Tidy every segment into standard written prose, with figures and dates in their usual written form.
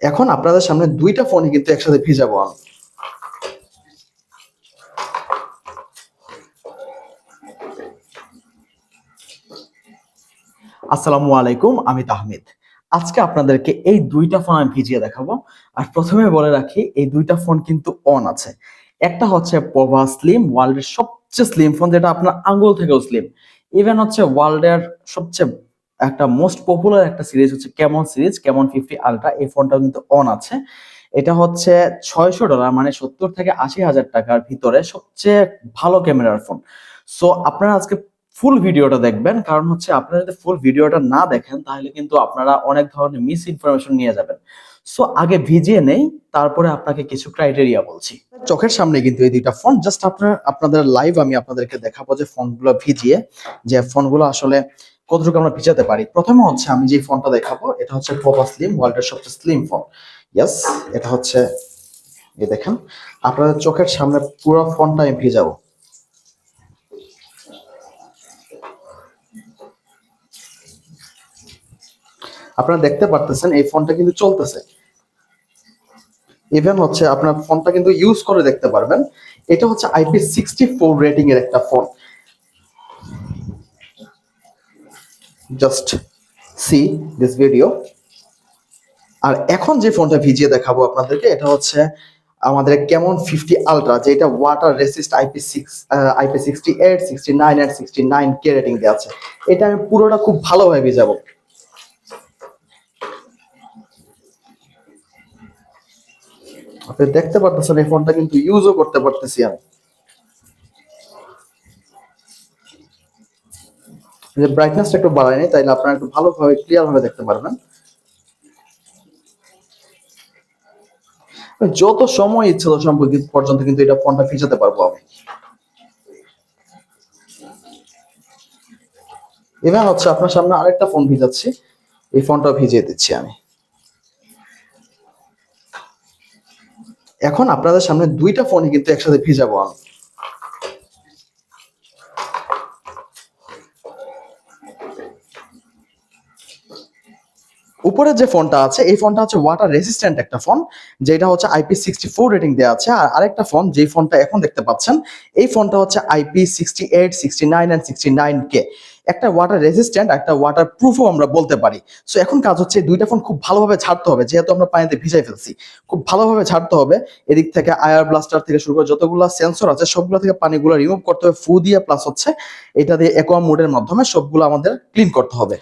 এখন আপনাদের সামনে দুইটা ফোনই কিন্তু একসাথে ভিজাবো আমি। আসসালামু আলাইকুম, আমি তাহমিদ। আজকে আপনাদেরকে এই দুইটা ফোন আমি ভিজিয়ে দেখাবো। আর প্রথমে বলে রাখি, এই দুইটা ফোন কিন্তু অন আছে। একটা হচ্ছে পোভা স্লিম, ওয়ার্ল্ডের সবচেয়ে স্লিম ফোন, যেটা আপনার আঙ্গুল থেকেও স্লিম। ইভেন হচ্ছে ওয়ার্ল্ডের সবচেয়ে একটা মোস্ট পপুলার একটা সিরিজ হচ্ছে কেমন সিরিজ, কেমন 50 আলট্রা, এই ফোনটাও কিন্তু অন আছে। এটা হচ্ছে $600, মানে 70 থেকে 80 হাজার টাকার ভিতরে সবচেয়ে ভালো ক্যামেরার ফোন। সো আপনারা আজকে ফুল ভিডিওটা দেখবেন, কারণ হচ্ছে আপনারা যদি ফুল ভিডিওটা না দেখেন তাহলে কিন্তু আপনারা অনেক ধরনের মিস ইনফরমেশন নিয়ে যাবেন। সো আগে ভিজিয়ে নেই, তারপরে আপনাকে কিছু ক্রাইটেরিয়া বলছি। চোখের সামনে কিন্তু এই দুইটা ফোন, জাস্ট আপনাদের লাইভ আমি আপনাদেরকে দেখাবো যে ফোনগুলো ভিজিয়ে, যে ফোনগুলো আসলে কতটুকু আমরা ভিজাতে পারি। প্রথমে হচ্ছে আমি যে ফোনটা দেখাবো, এটা হচ্ছে পোভা স্লিম, ওয়ার্ল্ডের সবচেয়ে স্লিম ফোন। ইয়েস, এটা হচ্ছে, এই দেখেন, আপনাদের চোখের সামনে পুরো ফোনটা আমি ভিজাবো। আপনারা দেখতে পারতেছেন এই ফোনটা কিন্তু চলতেছে। ইভেন হচ্ছে আপনার ফোনটা কিন্তু ইউজ করে দেখতে পারবেন। এটা হচ্ছে IP64 রেটিং এর একটা phone. Just see this video. আর এখন যে ফোনটা ভিজিয়ে দেখাবো আপনাদেরকে, এটা হচ্ছে আমাদের কেমন 50 আলট্রা, যেটা water racist IP68, 69 and 69K rating দেওয়া আছে। এটা আমি পুরোটা খুব ভালোভাবে ভিজাবো। আপনি দেখতে পারতেছেন এই ফোনটা কিন্তু ইউজও করতে পারতেছি আমি। যে ব্রাইটনেসটা একটু বাড়ায় নেই, তাইলে আপনারা একটু ভালোভাবে ক্লিয়ার ভাবে দেখতে পারবেন। যত সময় ইচ্ছে তত সময় পর্যন্ত কিন্তু এটা ফোনটা ভিজাতে পারবো আমি। ইভেন হচ্ছে আপনার সামনে আরেকটা ফোন ভিজাচ্ছি, এই ফোনটা ভিজিয়ে দিচ্ছি আমি। এখন আপনাদের সামনে দুইটা ফোনই কিন্তু একসাথে ভিজাবো আমি। উপরে যে ফোনটা আছে, এই ফোনটা হচ্ছে ওয়াটার রেসিস্ট্যান্ট একটা ফোন, যেটা হচ্ছে IP64 রেটিং দেওয়া আছে। আর আরেকটা ফোন, যেই ফোনটা এখন দেখতে পাচ্ছেন, এই ফোনটা হচ্ছে IP68, 69 এন্ড 69K। একটা ওয়াটার রেসিস্ট্যান্ট, একটা ওয়াটার প্রুফও আমরা বলতে পারি। সো এখন কাজ হচ্ছে দুইটা ফোন খুব ভালোভাবে ঝাড়তে হবে, যেহেতু আমরা পানিতে ভিজাই ফেলছি। খুব ভালোভাবে ঝাড়তে হবে। এদিক থেকে আয়ার ব্লাস্টার থেকে শুরু করে যতগুলো সেন্সর আছে সবগুলো থেকে পানিগুলো রিমুভ করতে হবে ফু দিয়ে, প্লাস হচ্ছে এটা দিয়ে অ্যাকোয়া মোডের মাধ্যমে সবগুলো আমাদের ক্লিন করতে হবে।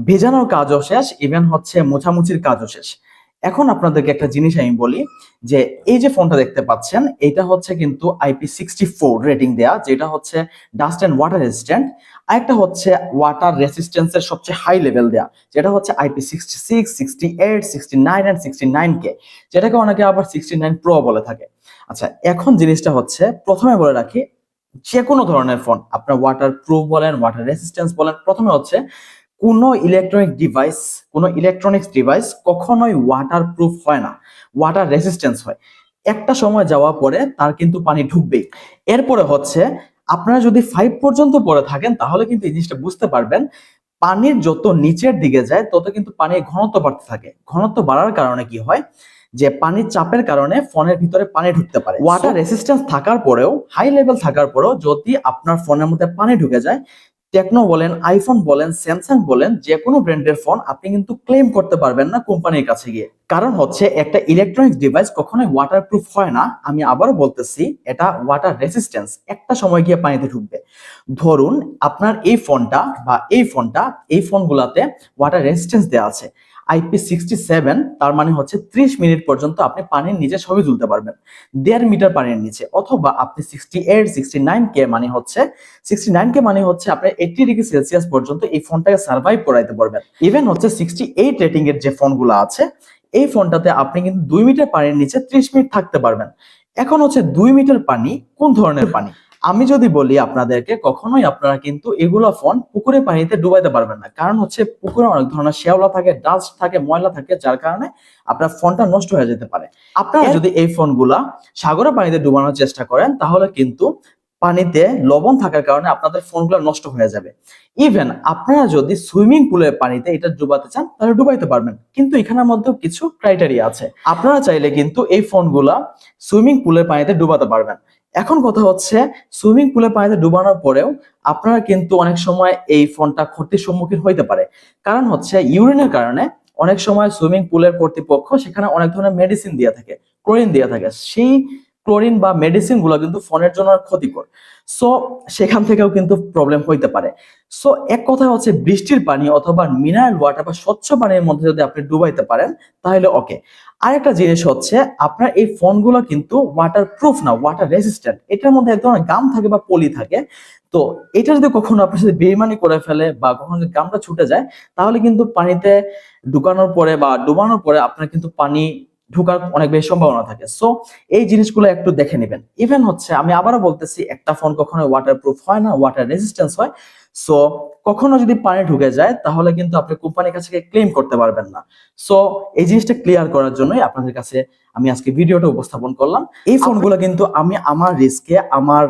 ভেজানোর কাজও শেষ, ইভেন হচ্ছে মোছামুছির কাজও শেষ। এখন আপনাদেরকে একটা জিনিস আমি বলি, যে এই যে ফোনটা দেখতে পাচ্ছেন, এটা হচ্ছে কিন্তু IP64 রেটিং দেয়া, যেটা হচ্ছে ডাস্ট এন্ড ওয়াটার রেজিস্ট্যান্ট। আরেকটা হচ্ছে ওয়াটার রেসিস্ট্যান্সের সবচেয়ে হাই লেভেল দেয়া, যেটা হচ্ছে IP66, 68, 69 এন্ড 69K, যেটাকে অনেকে আবার 69 প্রো বলে থাকে। আচ্ছা, এখন জিনিসটা হচ্ছে, প্রথমে বলে রাখি, যে কোনো ধরনের ফোন আপনার ওয়াটার প্রুফ বলেন, ওয়াটার রেসিস্ট্যান্স বলেন, প্রথমে হচ্ছে কোনো ইলেকট্রনিক্স ডিভাইস কখনোই ওয়াটার প্রুফ হয় না, ওয়াটার রেসিস্ট্যান্স হয়। একটা সময় যাওয়ার পরে তার কিন্তু পানি ঢুকবেই। এরপরে হচ্ছে, আপনারা যদি 5 পর্যন্ত পড়ে থাকেন তাহলে কিন্তু এই জিনিসটা বুঝতে পারবেন, পানির যত নিচের দিকে যায় তত কিন্তু পানির ঘনত্ব বাড়তে থাকে। ঘনত্ব বাড়ার কারণে কি হয়, যে পানির চাপের কারণে ফোনের ভিতরে পানি ঢুকতে পারে। ওয়াটার রেসিস্ট্যান্স থাকার পরেও, হাই লেভেল থাকার পরেও যদি আপনার ফোনের মধ্যে পানি ঢুকে যায়, টেকনো বলেন, আইফোন বলেন, স্যামসাং বলেন, যে কোনো ব্র্যান্ডের ফোন আপনি কিন্তু ক্লেম করতে পারবেন না কোম্পানির কাছে গিয়ে। কারণ হচ্ছে, একটা ইলেকট্রনিক্স ডিভাইস কখনোই ওয়াটারপ্রুফ হয় না। আমি আবারও বলতেছি, এটা ওয়াটার রেসিস্ট্যান্স, একটা সময় গিয়ে পানিতে ঢুকবে। ধরুন আপনার এই ফোনগুলাতে ওয়াটার রেসিস্ট্যান্স দেওয়া আছে IP67, তার মানে হচ্ছে 30 মিনিট পর্যন্ত আপনি পানির নিচে ছবি তুলতে পারবেন, 1.5 মিটার পানির নিচে। অথবা আপনি 68, 69K মানে হচ্ছে 69K মানে হচ্ছে আপনি 80 ডিগ্রি সেলসিয়াস পর্যন্ত এই ফোনটাকে সার্ভাইভ করাইতে পারবেন। ইভেন হচ্ছে 68 রেটিং এর যে ফোনগুলো আছে, এই ফোনটাতে আপনি কিন্তু 2 মিটার পানির নিচে 30 মিনিট থাকতে পারবেন। এখন হচ্ছে 2 মিটার পানি কোন ধরনের পানি? আমি যদি বলি আপনাদেরকে, কখনোই আপনারা কিন্তু এগুলো ফোন পুকুরে পানিতে ডুবাইতে পারবেন না। কারণ হচ্ছে পুকুরে অনেক ধরনের শ্যাওলা থাকে, ডাস্ট থাকে, ময়লা থাকে, যার কারণে আপনার ফোনটা নষ্ট হয়ে যেতে পারে। আপনারা যদি এই ফোনগুলা সাগরের পানিতে ডুবানোর চেষ্টা করেন তাহলে কিন্তু পানিতে লবণ থাকার কারণে আপনাদের ফোনগুলো নষ্ট হয়ে যাবে। ইভেন আপনারা যদি সুইমিং পুলের পানিতে এটা ডুবাতে চান তাহলে ডুবাইতে পারবেন, কিন্তু এখানের মধ্যে কিছু ক্রাইটেরিয়া আছে। আপনারা চাইলে কিন্তু এই ফোনগুলা সুইমিং পুলের পানিতে ডুবাতে পারবেন। এখন কথা হচ্ছে, সুইমিং পুলের পানিতে ডুবানোর পরেও আপনারা কিন্তু অনেক সময় এই ফোনটা ক্ষতির সম্মুখীন হইতে পারে। কারণ হচ্ছে ইউরিনের কারণে অনেক সময় সুইমিং পুলের কর্তৃপক্ষ সেখানে অনেক ধরনের মেডিসিন দিয়ে থাকে, ক্লোরিন দিয়ে থাকে। সেই ক্লোরিন বা মেডিসিন গুলো কিন্তু ফোনের জন্য ক্ষতিকর। সো সেখান থেকেও কিন্তু প্রবলেম হইতে পারে। সো এক কথা হচ্ছে, বৃষ্টির পানি অথবা মিনারেল ওয়াটার বা স্বচ্ছ পানির মধ্যে যদি আপনি ডুবাইতে পারেন তাহলে ওকে। আরেকটা জিনিস হচ্ছে, আপনার এই ফোনগুলো কিন্তু ওয়াটার প্রুফ না, ওয়াটার রেজিস্ট্যান্ট। এটার মধ্যে এক ধরনের গাম থাকে বা পলি থাকে। তো এটা যদি কখনো আপনার সাথে বেইমানি করে ফেলে বা কখনো যদি গামটা ছুটে যায়, তাহলে কিন্তু পানিতে ঢুকানোর পরে বা ডুবানোর পরে আপনার কিন্তু পানি ঢোকার অনেক বেশি সম্ভাবনা থাকে। সো এই জিনিসগুলো একটু দেখে নেবেন। ইভেন হচ্ছে, আমি আবারও বলতেছি, একটা ফোন কখনো ওয়াটার প্রুফ হয় না, ওয়াটার রেজিস্ট্যান্স হয়। সো কখনো যদি পানি ঢুকে যায় তাহলে কিন্তু আপনি কোম্পানির কাছে ক্লেম করতে পারবেন না। সো এই জিনিসটা ক্লিয়ার করার জন্যই আপনাদের কাছে আমি আজকে ভিডিওটা উপস্থাপন করলাম। এই ফোনগুলো কিন্তু আমি আমার রিস্কে, আমার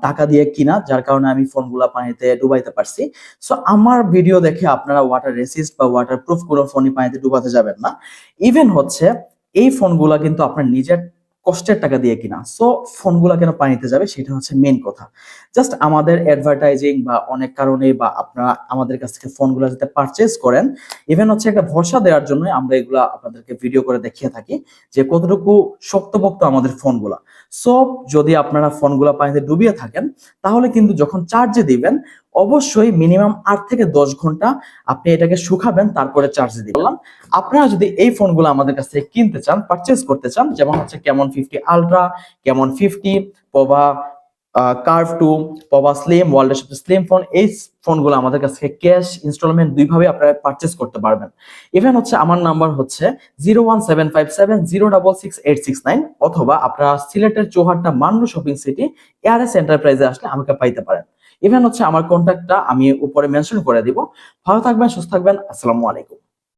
টাকা দিয়ে কিনা, যার কারণে আমি ফোনগুলা পানিতে ডুবাইতে পারছি। সো আমার ভিডিও দেখে আপনারা ওয়াটার রেসিস্ট বা ওয়াটার প্রুফ কোনো ফোনই পানিতে ডুবাতে যাবেন না। ইভেন হচ্ছে, এই ফোনগুলা কিন্তু আপনার নিজের কষ্টের টাকা দিয়ে কিনা। সো ফোনগুলা কেন পানিতে যাবে সেটা হচ্ছে মেইন কথা। জাস্ট আমাদের অ্যাডভার্টাইজিং বা অনেক কারণে, বা আপনারা আমাদের কাছ থেকে ফোনগুলো যাতে পারচেজ করেন, ইভেন হচ্ছে একটা ভরসা দেওয়ার জন্য আমরা এগুলা আপনাদেরকে ভিডিও করে দেখিয়ে থাকি যে কতটুকু শক্তপোক্ত আমাদের ফোনগুলা। সো যদি আপনারা ফোনগুলা পানিতে ডুবিয়ে থাকেন তাহলে কিন্তু যখন চার্জে দিবেন অবশ্যই মিনিমাম 8 থেকে 10 ঘন্টা আপনি এটাকে শুকাবেন, তারপরে চার্জে দিবেন। আপনারা যদি এই ফোনগুলো আমাদের কাছ থেকে কিনতে চান, পারচেজ করতে চান, যেমন হচ্ছে Camon 50 ultra, Camon 50, Pova curve 2, Pova slim, ওয়ার্ল্ডের সবচেয়ে স্লিম ফোন, এই ফোনগুলো আমাদের কাছ থেকে ক্যাশ, ইনস্টলমেন্ট দুইভাবে আপনারা পারচেজ করতে পারবেন। ইভেন হচ্ছে আমার নাম্বার হচ্ছে 01757066869, অথবা আপনারা সিলেটের Chowhatta Mannu shopping city ARS এন্টারপ্রাইজে আসলে আমাকে পাইতে পারেন। ইভেন হচ্ছে আমার কন্ট্যাক্টটা আমি উপরে মেনশন করে দিব। ভালো থাকবেন, সুস্থ থাকবেন। আসসালামু আলাইকুম।